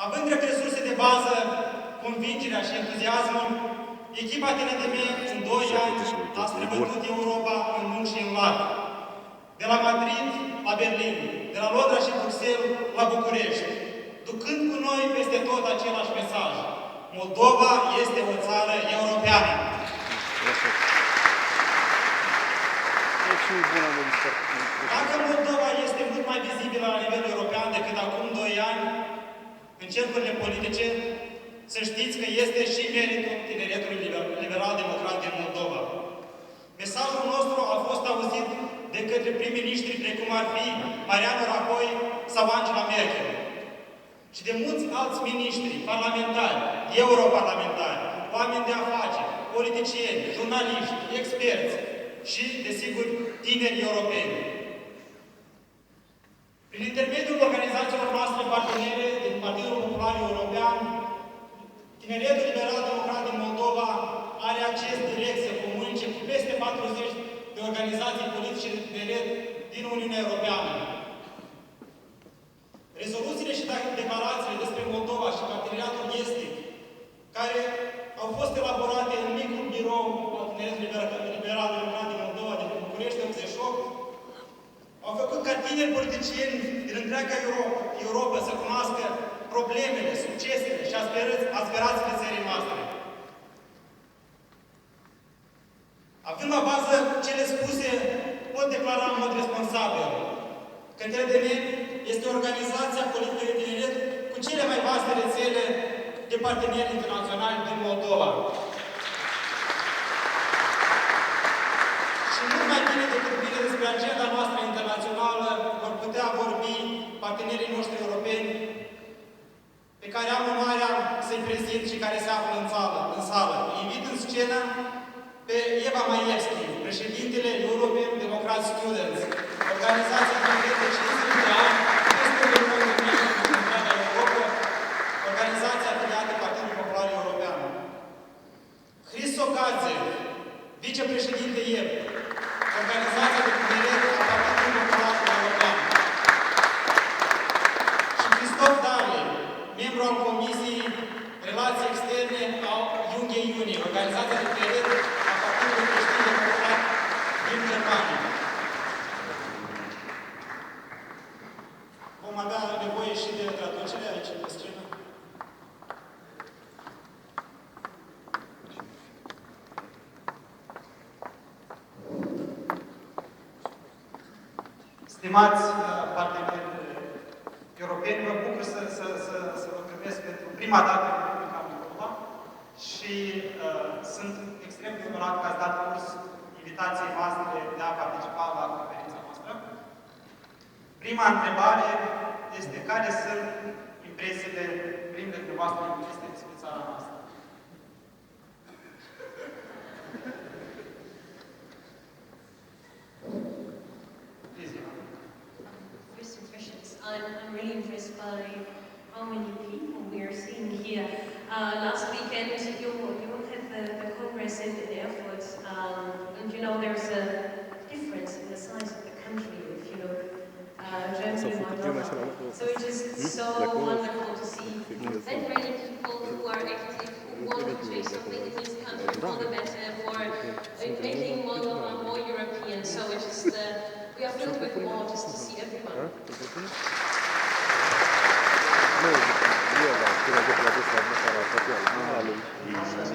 Având drept resurse de bază convingerea și entuziasmul, echipa TNDM în 2 ani a străbătut Europa în lung și în lat. De la Madrid la Berlin, de la Londra și Bruxelles la București, ducând cu noi peste tot același mesaj. Moldova este o țară europeană. Dacă Moldova este mult mai vizibilă la nivel european decât acum 2 ani, în cercurile politice, să știți că este și meritul tineretului liberal-democrat din Moldova. Mesajul nostru a fost auzit de către prim-ministri precum ar fi Mariano Rajoy sau Angela Merkel și de mulți alți miniștri, parlamentari, europarlamentari, oameni de afaceri, politicieni, jurnaliști, experți și, desigur, tineri europeni. Prin intermediul organizațiilor noastre partenere din Partidul Popular European, Tineretul Liberal-Democrat din Moldova are acces direct să comunice cu peste 40 de organizații politice de tineret din Uniunea Europeană. Rezoluțiile și declarațiile despre Moldova și parteneriatul estic, care au fost elaborate în micul birou al Tineretului Liberal-Democrat din Moldova din București 88, au făcut ca tineri politicieni din întreaga Europa să cunoască problemele, succesele și aspirațiile țării noastre. Având la bază cele spuse, pot declara în mod responsabil că TNDM este organizația politică de tineret cu cele mai vaste rețele de parteneri internaționali din Moldova. Și mult mai bine decât bine despre agenda noastră internațională vor putea vorbi partenerii noștri europeni pe care am onoarea să-i prezint și care se află în sală. Îi invit în scenă pe Eva Maevski, președintele European Democrat Students, organizația de 50 de ani, peste 1 milion de membri din întreaga Europa, organizația afiliată Partidul Popular European. Hristo Gadze, vicepreședinte IEP, organizația de tineret a Partidului Popular European. Și Cristof Dali, membru al Comisiei Relații Externe a Junge Uni, organizația de tineret a Partidului Creștin-Democrat din Germania. Vom avea nevoie și de traducere aici pe scenă. Stimați parteneri europeni, mă bucur să vă primesc pentru prima dată în Republica Moldova și sunt extrem de onorat că ați dat curs invitației noastre de a participa la conferința noastră. Prima întrebare este care sunt impresiile, primele dumneavoastră impresii despre țara noastră? First impressions. I'm really impressed by how many people we are seeing here. Last weekend you had the Congress in Erfurt, and you know there's a difference in the size of the country if you look Germany and Moldova. So it is so wonderful to see that many people who are active, who want to change something in this country for the better, for making Moldova more European. So it just we are filled with awe just to see everyone.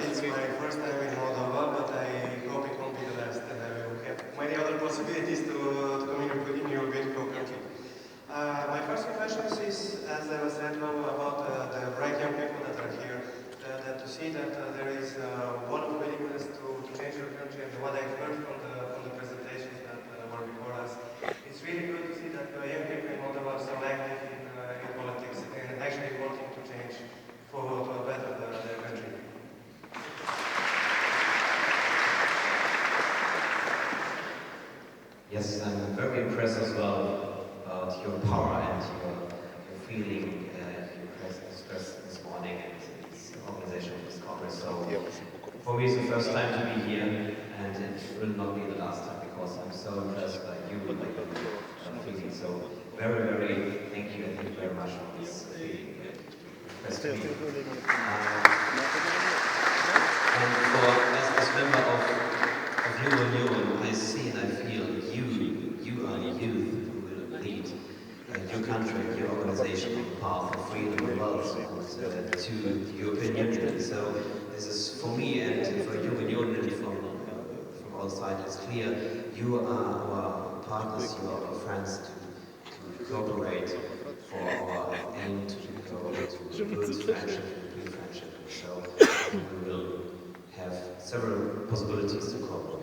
It's my first time in Moldova, but I hope it won't be the last, and I will have many other possibilities to communicate with your beautiful country. My first impressions is, as I was said, about the bright young people that are here, that to see that there is one willingness to change your country, and what I've heard from the presentations that were before us, it's really good to see that young people in Moldova are so active in politics and actually wanting to change to better their country. Yes, I'm very impressed as well about your power and your feeling you expressed this morning and this organization of this congress. So for me it's the first time to be here, and it will not be the last time because I'm so impressed by you and by your feeling. So very, very thank you and thank you very much for this feeling. expressed to me. And as member of Union, I see and I feel you are the youth who will lead your country, your organization on the path of freedom and wealth to the European Union. So this is for me and for European Union from all sides. It's clear you are our partners, you are our friends to cooperate for our aim to build friendship and real friendship. So we will have several possibilities to cooperate.